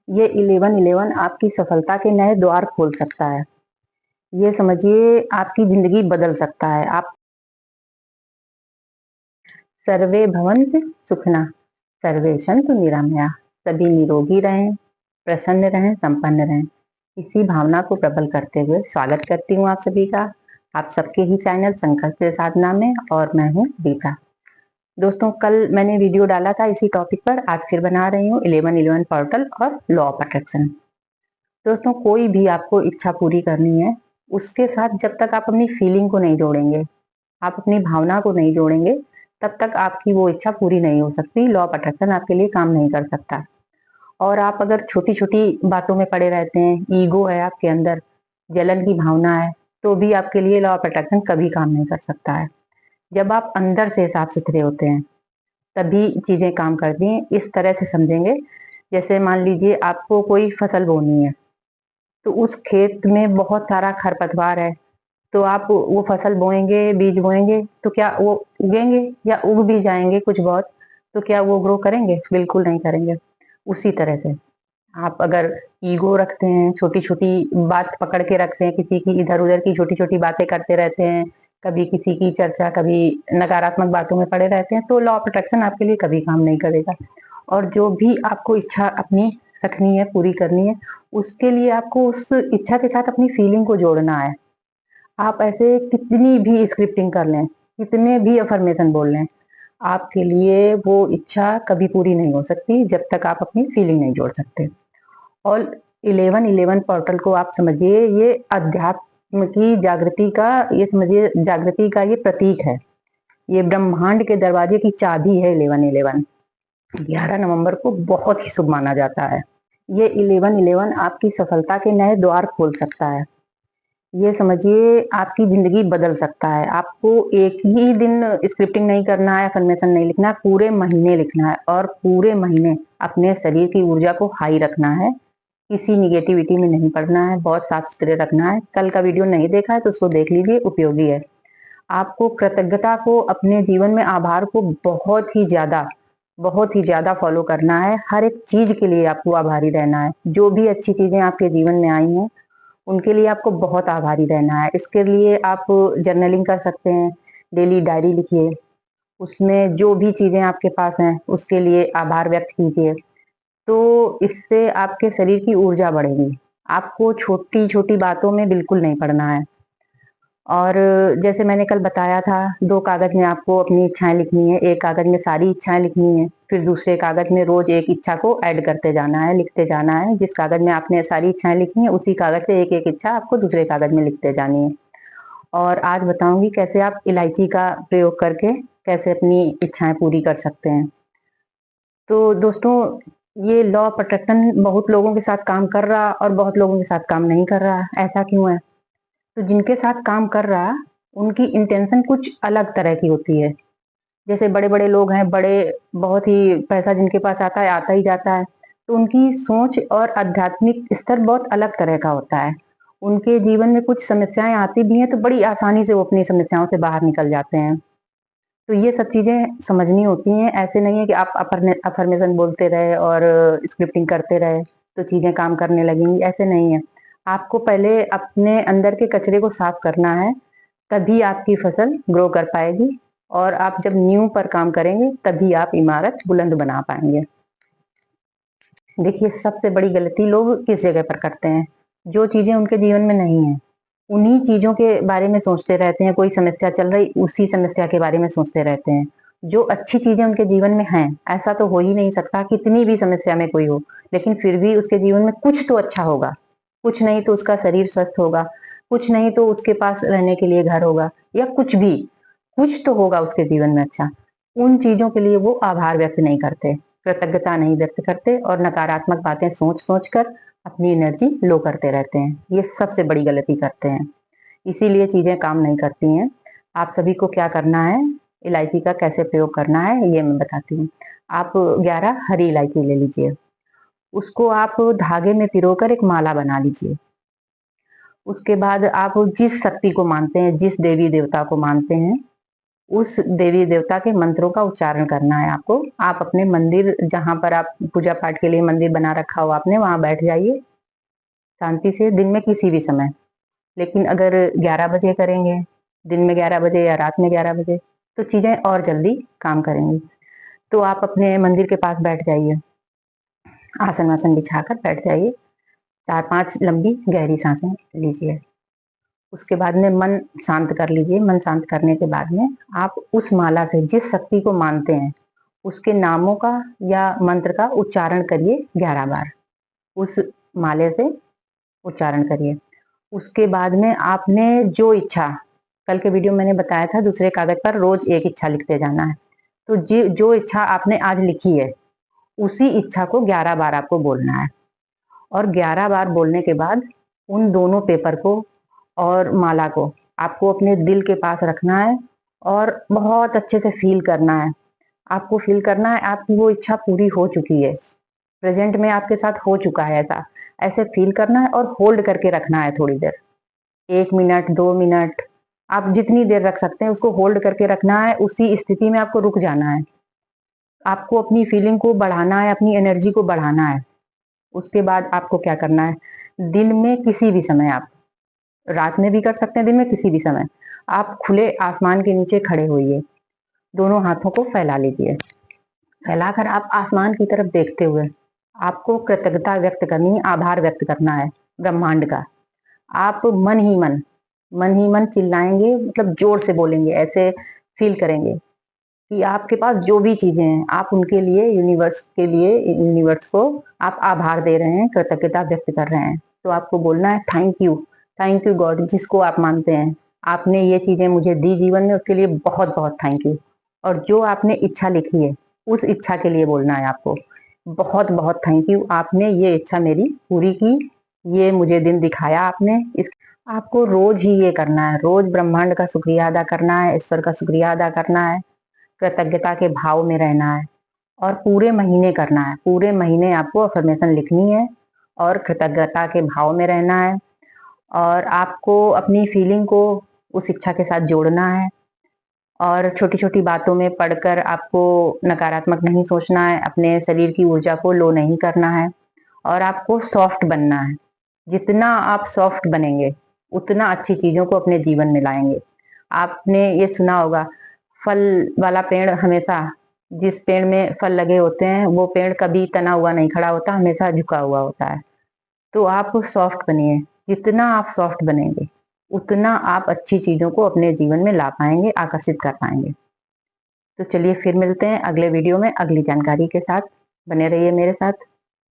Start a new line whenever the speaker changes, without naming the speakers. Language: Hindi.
ये 1111 आपकी सफलता के नए द्वार खोल सकता है। ये समझिए आपकी ज़िंदगी बदल सकता है। आप सर्वे भवन्तु सुखिनः, सर्वे सन्तु निरामयाः। सभी निरोगी रहें, प्रसन्न रहें, संपन्न रहें। इसी भावना को प्रबल करते हुए स्वागत करती हूँ आप सभी का, आप सबके ही चैनल संकल्प से साधना में, और मैं हूँ दीपा। दोस्तों, कल मैंने वीडियो डाला था इसी टॉपिक पर, आज फिर बना रही हूँ 1111 पोर्टल और लॉ ऑफ अट्रैक्शन। दोस्तों, कोई भी आपको इच्छा पूरी करनी है, उसके साथ जब तक आप अपनी फीलिंग को नहीं जोड़ेंगे, आप अपनी भावना को नहीं जोड़ेंगे, तब तक आपकी वो इच्छा पूरी नहीं हो सकती। लॉ ऑफ अट्रैक्शन आपके लिए काम नहीं कर सकता। और आप अगर छोटी-छोटी बातों में पड़े रहते हैं, ईगो है आपके अंदर, जलन की भावना है, तो भी आपके लिए लॉ ऑफ अट्रैक्शन कभी काम नहीं कर सकता है। जब आप अंदर से साफ-सुथरे होते हैं, तभी चीज़ें काम करती हैं। इस तरह से समझेंगे, जैसे मान लीजिए आपको कोई फसल बोनी है, तो उस खेत में बहुत सारा खरपतवार है, तो आप वो फसल बोएँगे, बीज बोएँगे, तो क्या वो उगेंगे या उग भी जाएँगे कुछ बहुत, तो क्या वो ग्रो करेंगे? बिल्कुल नहीं करेंगे। उसी तरह से आप अगर ईगो रखते हैं, छोटी-छोटी बात पकड़ के रखते हैं, किसी की इधर-उधर की छोटी-छोटी बातें करते रहते हैं, कभी किसी की चर्चा, कभी नकारात्मक बातों में पड़े रहते हैं, तो लॉ ऑफ अट्रैक्शन आपके लिए कभी काम नहीं करेगा। और जो भी आपको इच्छा अपनी रखनी है, पूरी करनी है, उसके लिए आपको उस इच्छा के साथ अपनी फीलिंग को जोड़ना है। आप ऐसे कितनी भी स्क्रिप्टिंग कर लें, कितने भी अफ़र्मेशन बोल लें, आपके लिए वो इच्छा कभी पूरी नहीं हो सकती, जब तक आप अपनी फीलिंग नहीं जोड़ सकते। और 1111 पोर्टल को आप समझिए, ये अध्यात्म की जागृति का, ये समझिए जागृति का ये प्रतीक है। ये ब्रह्मांड के दरवाजे की चाबी है 1111। 11 नवंबर को बहुत ही शुभ माना जाता है। ये 1111 आपकी सफलता के नए द्वार खोल सकता है। ये समझिए आपकी ज़िंदगी बदल सकता है। आपको एक ही दिन स्क्रिप्टिंग नहीं करना है, अफ़र्मेशन नहीं लिखना है, पूरे महीने लिखना है, और पूरे महीने अपने शरीर की ऊर्जा को हाई रखना है। किसी नेगेटिविटी में नहीं पड़ना है, बहुत साफ-सुथरे रखना है। कल का वीडियो नहीं देखा है तो उसको देख लीजिए, उपयोगी है। आपको कृतज्ञता को, अपने जीवन में आभार को बहुत ही ज़्यादा फ़ॉलो करना है। हर एक चीज़ के लिए आपको आभारी रहना है। जो भी अच्छी चीज़ें आपके जीवन में आई हैं, उनके लिए आपको बहुत आभारी रहना है। इसके लिए आप जर्नलिंग कर सकते हैं, डेली डायरी लिखिए। उसमें जो भी चीज़ें आपके पास हैं, उसके लिए आभार व्यक्त कीजिए। तो इससे आपके शरीर की ऊर्जा बढ़ेगी। आपको छोटी-छोटी बातों में बिल्कुल नहीं पड़ना है। और जैसे मैंने कल बताया था, 2 कागज़ में आपको अपनी इच्छाएँ लिखनी है। एक कागज़ में सारी इच्छाएँ लिखनी है, फिर दूसरे कागज़ में रोज़ एक इच्छा को ऐड करते जाना है, लिखते जाना है। जिस कागज़ में आपने सारी इच्छाएँ लिखी हैं, उसी कागज़ से एक-एक इच्छा आपको दूसरे कागज़ में लिखते जानी है। और आज बताऊँगी कैसे आप इलायची का प्रयोग करके कैसे अपनी इच्छाएँ पूरी कर सकते हैं। तो दोस्तों, ये लॉ ऑफ अट्रैक्शन बहुत लोगों के साथ काम कर रहा और बहुत लोगों के साथ काम नहीं कर रहा। ऐसा क्यों है? तो जिनके साथ काम कर रहा, उनकी इंटेंशन कुछ अलग तरह की होती है। जैसे बड़े-बड़े लोग हैं, बड़े बहुत ही पैसा जिनके पास आता है, आता ही जाता है। तो उनकी सोच और आध्यात्मिक स्तर बहुत अलग तरह का होता है। उनके जीवन में कुछ समस्याएँ आती भी हैं, तो बड़ी आसानी से वो अपनी समस्याओं से बाहर निकल जाते हैं। तो ये सब चीज़ें समझनी होती हैं। ऐसे नहीं है कि आप अफ़र्मेशन बोलते रहे और स्क्रिप्टिंग करते रहे, तो चीज़ें काम करने लगेंगी, ऐसे नहीं है। आपको पहले अपने अंदर के कचरे को साफ करना है, तभी आपकी फसल ग्रो कर पाएगी, और आप जब नींव पर काम करेंगे, तभी आप इमारत बुलंद बना पाएँगे। देखिए, सबसे बड़ी गलती लोग किस जगह पर करते हैं? जो चीज़ें उनके जीवन में नहीं हैं, उन्हीं चीज़ों के बारे में सोचते रहते हैं। कोई समस्या चल रही, उसी समस्या के बारे में सोचते रहते हैं। जो अच्छी चीज़ें उनके जीवन में हैं, ऐसा तो हो ही नहीं सकता, कितनी भी समस्या में कोई हो, लेकिन फिर भी उसके जीवन में कुछ तो अच्छा होगा। कुछ नहीं तो उसका शरीर स्वस्थ होगा, कुछ नहीं तो उसके पास रहने के लिए घर होगा, या कुछ भी, कुछ तो होगा उसके जीवन में अच्छा। उन चीज़ों के लिए वो आभार व्यक्त नहीं करते, कृतज्ञता नहीं व्यक्त करते, और नकारात्मक बातें सोच-सोच कर अपनी एनर्जी लो करते रहते हैं। ये सबसे बड़ी गलती करते हैं। इसीलिए चीज़ें काम नहीं करती हैं। आप सभी को क्या करना है, इलायची का कैसे प्रयोग करना है, ये मैं बताती हूँ। आप 11 हरी इलायची ले लीजिए। उसको आप धागे में पिरोकर एक माला बना लीजिए। उसके बाद आप जिस शक्ति को मानते हैं, जिस देवी-देवता को मानते हैं, उस देवी देवता के मंत्रों का उच्चारण करना है आपको। आप अपने मंदिर, जहां पर आप पूजा पाठ के लिए मंदिर बना रखा हो आपने, वहां बैठ जाइए शांति से, दिन में किसी भी समय। लेकिन अगर 11 बजे करेंगे, दिन में 11 बजे या रात में 11 बजे, तो चीजें और जल्दी काम करेंगी। तो आप अपने मंदिर के पास बैठ जाइए, आसन वासन बिछाकर बैठ जाइए, 4-5 लंबी गहरी सांसें लीजिए। उसके बाद में मन शांत कर लीजिए। मन शांत करने के बाद में आप उस माला से जिस शक्ति को मानते हैं उसके नामों का या मंत्र का उच्चारण करिए 11 बार। उस माले से उच्चारण करिए। उसके बाद में आपने जो इच्छा, कल के वीडियो में मैंने बताया था, दूसरे कागज पर रोज एक इच्छा लिखते जाना है। तो जो इच्छा आपने आज लिखी है उसी इच्छा को 11 बार आपको बोलना है। और 11 बार बोलने के बाद उन दोनों पेपर को और माला को आपको अपने दिल के पास रखना है और बहुत अच्छे से फील करना है। आपको फील करना है आपकी वो इच्छा पूरी हो चुकी है, प्रेजेंट में आपके साथ हो चुका है। ऐसा ऐसे फील करना है और होल्ड करके रखना है थोड़ी देर, 1 मिनट 2 मिनट, आप जितनी देर रख सकते हैं उसको होल्ड करके रखना है। उसी स्थिति में आपको रुक जाना है। आपको अपनी फीलिंग को बढ़ाना है, अपनी एनर्जी को बढ़ाना है। उसके बाद आपको क्या करना है, दिन में किसी भी समय, आप रात में भी कर सकते हैं, दिन में किसी भी समय, आप खुले आसमान के नीचे खड़े होइए, दोनों हाथों को फैला लीजिए। फैलाकर आप आसमान की तरफ देखते हुए आपको कृतज्ञता व्यक्त करनी है, आभार व्यक्त करना है ब्रह्मांड का। आप मन ही मन चिल्लाएंगे, मतलब जोर से बोलेंगे, ऐसे फील करेंगे कि आपके पास जो भी चीजें हैं आप उनके लिए, यूनिवर्स के लिए, यूनिवर्स को आप आभार दे रहे हैं, कृतज्ञता व्यक्त कर रहे हैं। तो आपको बोलना है थैंक यू गॉड, जिसको आप मानते हैं, आपने ये चीजें मुझे दी जीवन में, उसके लिए बहुत बहुत थैंक यू। और जो आपने इच्छा लिखी है उस इच्छा के लिए बोलना है आपको, बहुत बहुत थैंक यू, आपने ये इच्छा मेरी पूरी की, ये मुझे दिन दिखाया आपने। इस आपको रोज ही ये करना है, रोज ब्रह्मांड का शुक्रिया अदा करना है, ईश्वर का शुक्रिया अदा करना है, कृतज्ञता के भाव में रहना है। और पूरे महीने करना है, पूरे महीने आपको अफर्मेशन लिखनी है और कृतज्ञता के भाव में रहना है। और आपको अपनी फीलिंग को उस इच्छा के साथ जोड़ना है। और छोटी छोटी बातों में पढ़कर आपको नकारात्मक नहीं सोचना है, अपने शरीर की ऊर्जा को लो नहीं करना है। और आपको सॉफ्ट बनना है। जितना आप सॉफ्ट बनेंगे उतना अच्छी चीजों को अपने जीवन में लाएंगे। आपने ये सुना होगा, फल वाला पेड़ हमेशा, जिस पेड़ में फल लगे होते हैं वो पेड़ कभी तना हुआ नहीं खड़ा होता, हमेशा झुका हुआ होता है। तो आप सॉफ्ट बनिए। जितना आप सॉफ्ट बनेंगे उतना आप अच्छी चीजों को अपने जीवन में ला पाएंगे, आकर्षित कर पाएंगे। तो चलिए फिर मिलते हैं अगले वीडियो में अगली जानकारी के साथ। बने रहिए मेरे साथ।